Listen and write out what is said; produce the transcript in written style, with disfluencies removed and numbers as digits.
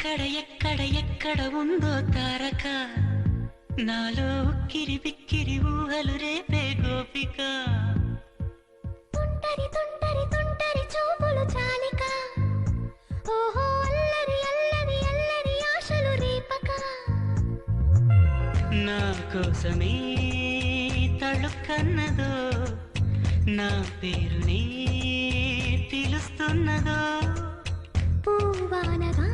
ఎక్కడ ఉందో తారక నాలో ఉక్కిరి బిక్కిరి ఊహలు రేపే గోపిక తుంటరి తుంటరి తుంటరి చూపులు చాలిక ఓహో అల్లరి అల్లరి అల్లరి ఆశలు రేపక నా కోసమే తళుక్కన్నదో నా పేరునే పిలుస్తున్నదో పూవానగా